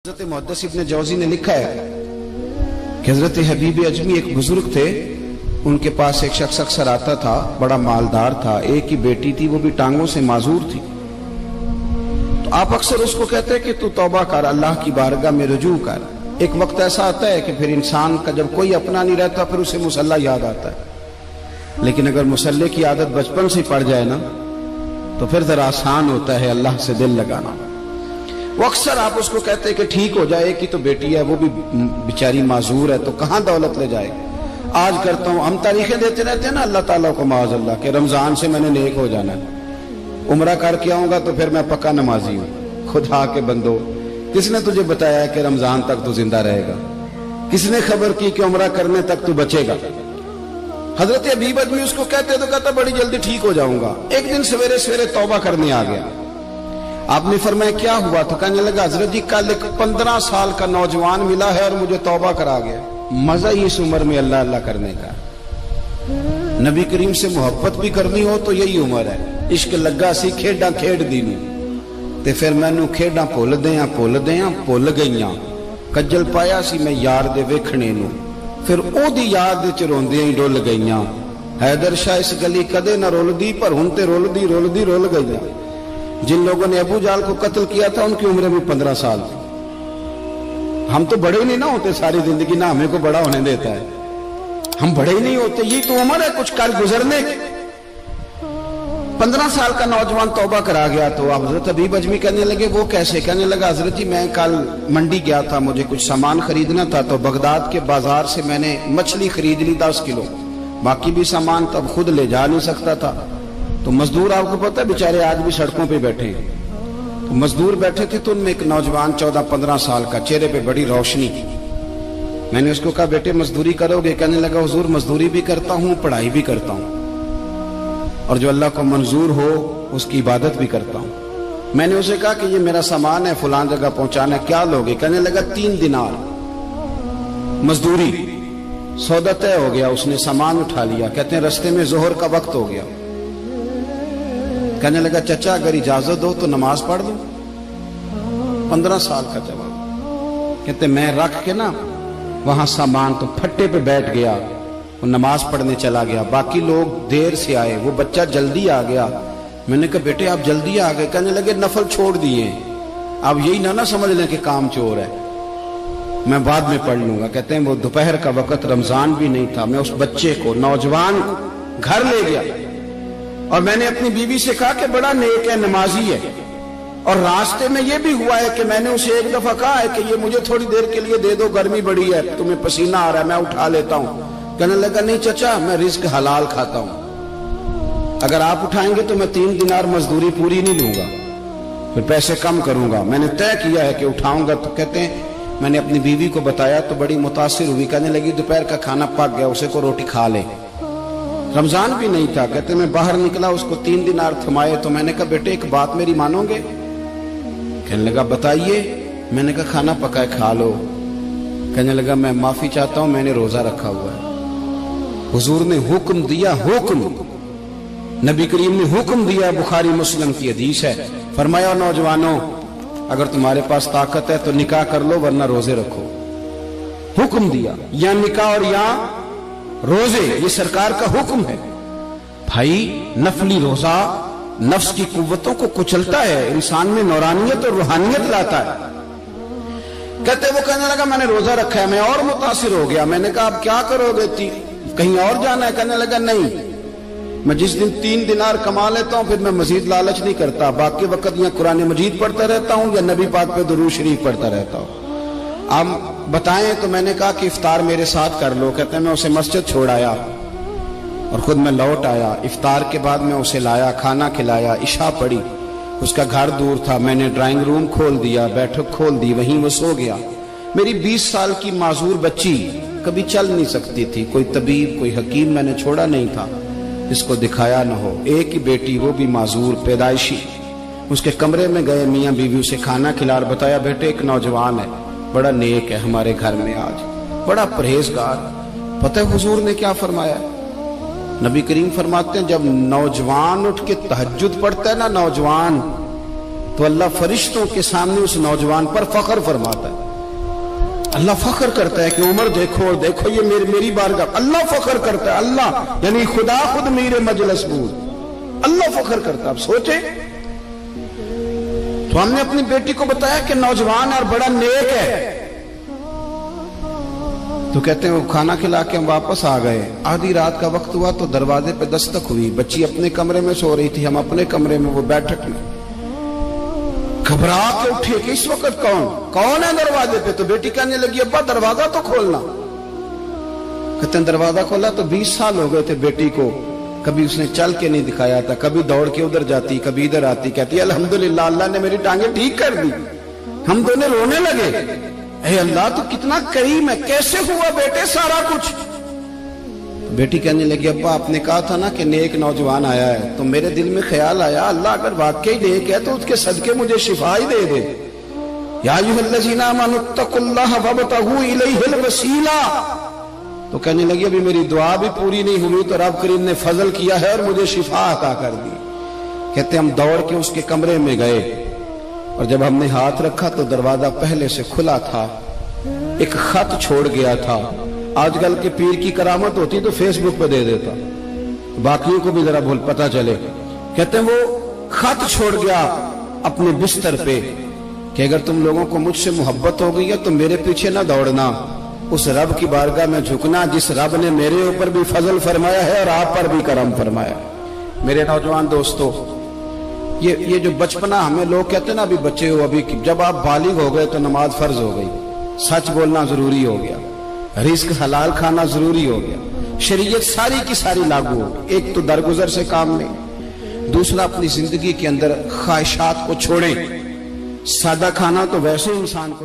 حضرت محدث ابن جوزی نے لکھا ہے کہ حضرت حبیب اجمی ایک بزرگ تھے، ان کے پاس ایک شخص اکثر آتا تھا، بڑا مالدار تھا، ایک ہی بیٹی تھی، وہ بھی ٹانگوں سے معذور تھی۔ تو آپ اکثر اس کو کہتے ہیں کہ تو توبہ کر، اللہ کی بارگاہ میں رجوع کر۔ ایک وقت ایسا آتا ہے کہ پھر انسان کا جب کوئی اپنا نہیں رہتا پھر اسے مصلی یاد آتا ہے، لیکن اگر مصلی کی عادت بچپن سے پڑ جائے نا تو پھر ذرا آسان ہوتا ہے اللہ سے دل لگانا۔ وہ اکثر آپ اس کو کہتے ہیں کہ ٹھیک ہو جائے کہ تو بیٹی ہے، وہ بھی بیچاری معذور ہے، تو کہاں دولت لے جائے۔ آج کرتا ہوں، ہم تاریخیں دیتے رہتے ہیں نا اللہ تعالیٰ کو معاذ اللہ کہ رمضان سے میں نے نیک ہو جانا ہے، عمرہ کر کے آؤں گا تو پھر میں پکا نمازی ہوں۔ خدا کے بندو، کس نے تجھے بتایا ہے کہ رمضان تک تو زندہ رہے گا؟ کس نے خبر کی کہ عمرہ کرنے تک تو بچے گا؟ حضرت حبیب اجمی اس کو کہتے تو کہتا بڑی جلدی ٹھیک ہو جاؤں گا۔ ایک دن سویرے سویرے توبہ کرنے آ گیا۔ آپ نے فرمایا کیا ہوا؟ تو کہنے لگا حضرت جی کل ایک 15 سال کا نوجوان ملا ہے اور مجھے توبہ کرا گیا۔ مزہ ہی اس عمر میں اللہ اللہ کرنے کا، نبی کریم سے محبت بھی کرنی ہو تو یہی عمر ہے۔ عشق لگا سی کھیڈاں کھیڈ دی نوں تے پھر مینوں کھیڈاں بھول گئیاں، کجل پایا سی میں یار دے ویکھنے نوں، پھر او دی یاد وچ روندیاں ہی ڈول گئیاں۔ حیدر شاہ اس گلی کدے نہ رولدی پر ہن تے رول گئیاں۔ جن لوگوں نے ابو جہل کو قتل کیا تھا ان کی عمر بھی 15 سال تھی۔ ہم تو بڑے نہیں نہ ہوتے ساری زندگی، نہ ہمیں کو بڑا ہونے دیتا ہے، ہم بڑے ہی نہیں ہوتے، یہ تو عمر ہے کچھ کر گزرنے کی۔ 15 سال کا نوجوان توبہ کرا گیا تو آپ حضرت حبیب اجمی کہنے لگے وہ کیسے؟ کہنے لگا حضرت جی میں کل منڈی گیا تھا، مجھے کچھ سامان خریدنا تھا، تو بغداد کے بازار سے میں نے مچھلی خرید لی 10 کلو، باقی بھی سامان تب خود لے جا نہیں سکتا تھا۔ تو مزدور آپ کو پتہ ہے بیچارے آج بھی سڑکوں پہ بیٹھے ہیں، تو مزدور بیٹھے تھے تو ان میں ایک نوجوان 14-15 سال کا، چہرے پہ بڑی روشنی۔ میں نے اس کو کہا بیٹے مزدوری کرو گے؟ کہنے لگا حضور مزدوری بھی کرتا ہوں، پڑھائی بھی کرتا ہوں، اور جو اللہ کو منظور ہو اس کی عبادت بھی کرتا ہوں۔ میں نے اسے کہا کہ یہ میرا سامان ہے فلان جگہ پہنچانا ہے، کیا لوگے؟ کہنے لگا 3 دینار مزدوری۔ سودا طے ہو گیا، اس نے سامان اٹھا لیا۔ کہتے ہیں رستے میں ظہر کا وقت ہو گیا۔ کہنے لگا چچا اگر اجازت دو تو نماز پڑھ دوں۔ 15 سال کا جواب۔ کہتے میں رکھ کے نا وہاں سامان تو پھٹے پہ بیٹھ گیا، وہ نماز پڑھنے چلا گیا، باقی لوگ دیر سے آئے، وہ بچہ جلدی آ گیا۔ میں نے کہا بیٹے آپ جلدی آ گئے؟ کہنے لگے نفل چھوڑ دیے، اب یہی نہ سمجھ لیں کہ کام چور ہے، میں بعد میں پڑھ لوں گا۔ کہتے ہیں وہ دوپہر کا وقت، رمضان بھی نہیں تھا، میں اس بچے کو نوجوان گھر لے گیا اور میں نے اپنی بیوی سے کہا کہ بڑا نیک ہے، نمازی ہے، اور راستے میں یہ بھی ہوا ہے کہ میں نے اسے ایک دفعہ کہا ہے کہ یہ مجھے تھوڑی دیر کے لیے دے دو، گرمی بڑی ہے، تمہیں پسینہ آ رہا ہے، میں اٹھا لیتا ہوں۔ کہنے لگا نہیں چچا میں رزق حلال کھاتا ہوں، اگر آپ اٹھائیں گے تو میں 3 دینار مزدوری پوری نہیں لوں گا، پھر پیسے کم کروں گا، میں نے طے کیا ہے کہ اٹھاؤں گا۔ تو کہتے ہیں میں نے اپنی بیوی کو بتایا تو بڑی متاثر ہوئی، کہنے لگی دوپہر کا کھانا پک گیا، اسے کو روٹی کھا لے، رمضان بھی نہیں تھا۔ کہتے میں باہر نکلا، اس کو 3 دینار تھمائے، تو میں نے کہا بیٹے ایک بات میری مانو گے؟ کہنے لگا بتائیے۔ میں نے کہا کھانا پکا ہے کھا لو۔ کہنے لگا میں معافی چاہتا ہوں، میں نے روزہ رکھا ہوا ہے۔ حضور نے حکم دیا، حکم نبی کریم نے حکم دیا، بخاری مسلم کی حدیث ہے، فرمایا نوجوانوں اگر تمہارے پاس طاقت ہے تو نکاح کر لو ورنہ روزے رکھو۔ حکم دیا، یا نکاح اور یا روزے، یہ سرکار کا حکم ہے۔ بھائی نفلی روزہ نفس کی قوتوں کو کچلتا ہے، انسان میں نورانیت اور روحانیت لاتا ہے۔ کہتے وہ کہنے لگا میں نے روزہ رکھا ہے، میں اور متاثر ہو گیا۔ میں نے کہا اب کیا کرو گے؟ کہیں اور جانا ہے؟ کہنے لگا نہیں، میں جس دن 3 دینار کما لیتا ہوں پھر میں مزید لالچ نہیں کرتا، باقی وقت یا قرآن مجید پڑھتا رہتا ہوں یا نبی پاک پہ درود شریف پڑھتا رہتا ہوں۔ آپ بتائیں؟ تو میں نے کہا کہ افطار میرے ساتھ کر لو۔ کہتے ہیں میں اسے مسجد چھوڑ آیا اور خود میں لوٹ آیا، افطار کے بعد میں اسے لایا، کھانا کھلایا، عشاء پڑھی، اس کا گھر دور تھا، میں نے ڈرائنگ روم کھول دیا، بیٹھک کھول دی، وہیں وہ سو گیا۔ میری 20 سال کی معذور بچی کبھی چل نہیں سکتی تھی، کوئی طبیب کوئی حکیم میں نے چھوڑا نہیں تھا جس کو دکھایا نہ ہو، ایک ہی بیٹی وہ بھی معذور پیدائشی۔ اس کے کمرے میں گئے، میاں بیوی اسے کھانا کھلا اور بتایا بیٹے ایک نوجوان ہے، بڑا نیک ہے ہمارے گھر میں، آج بڑا پرہیزگار۔ پتہ ہے حضور نے کیا فرمایا؟ نبی کریم فرماتے ہیں جب نوجوان اٹھ کے تہجد پڑھتا ہے نا، نوجوان تو اللہ فرشتوں کے سامنے اس نوجوان پر فخر فرماتا ہے. اللہ فخر کرتا ہے کہ عمر دیکھو دیکھو یہ میری بارگاہ. اللہ فخر کرتا ہے, اللہ یعنی خدا خود میرے مجلس بود, اللہ فخر کرتا ہے. اب سوچے تو ہم نے اپنی بیٹی کو بتایا کہ نوجوان اور بڑا نیک ہے, تو کہتے ہیں وہ کھانا کھلا کے ہم واپس آ گئے. آدھی رات کا وقت ہوا تو دروازے پہ دستک ہوئی. بچی اپنے کمرے میں سو رہی تھی, ہم اپنے کمرے میں, وہ بیٹھک میں. گھبرا کے اٹھے کہ اس وقت کون ہے دروازے پہ؟ تو بیٹی کہنے لگی ابا دروازہ تو کھولنا. کہتے ہیں دروازہ کھولا تو 20 سال ہو گئے تھے بیٹی کو, کبھی اس نے چل کے نہیں دکھایا تھا, کبھی دوڑ کے ادھر جاتی کبھی ادھر آتی. کہتی الحمدللہ اللہ نے میری ٹانگیں ٹھیک کر دی. ہم دونوں رونے لگے, اے اللہ تو کتنا کریم ہے, کیسے ہوا بیٹے سارا کچھ؟ بیٹی کہنے لگی ابا آپ نے کہا تھا نا کہ نیک نوجوان آیا ہے, تو میرے دل میں خیال آیا اللہ اگر واقعی نیک ہے تو اس کے صدقے مجھے شفا ہی دے دے. یا ایھا الذین آمنوا اتقوا اللہ وابتغوا الیہ الوسیلہ. تو کہنے لگی ابھی میری دعا بھی پوری نہیں ہوئی تو رب کریم نے فضل کیا ہے اور مجھے شفا عطا کر دی. کہتے ہم دوڑ کے اس کے کمرے میں گئے اور جب ہم نے ہاتھ رکھا تو دروازہ پہلے سے کھلا تھا, ایک خط چھوڑ گیا تھا. آج کل کے پیر کی کرامت ہوتی تو فیس بک پہ دے دیتا, باقیوں کو بھی ذرا بھول پتا چلے. کہتے ہیں وہ خط چھوڑ گیا اپنے بستر پہ کہ اگر تم لوگوں کو مجھ سے محبت ہو گئی ہے تو میرے پیچھے نہ دوڑنا, اس رب کی بارگاہ میں جھکنا جس رب نے میرے اوپر بھی فضل فرمایا ہے اور آپ پر بھی کرم فرمایا. میرے نوجوان دوستو, یہ جو بچپنا ہمیں لوگ کہتے ہیں نا ابھی بچے ہو, ابھی جب آپ بالغ ہو گئے تو نماز فرض ہو گئی, سچ بولنا ضروری ہو گیا, رزق حلال کھانا ضروری ہو گیا, شریعت ساری کی ساری لاگو ہو. ایک تو درگزر سے کام لیں, دوسرا اپنی زندگی کے اندر خواہشات کو چھوڑیں. سادہ کھانا تو ویسے انسان کو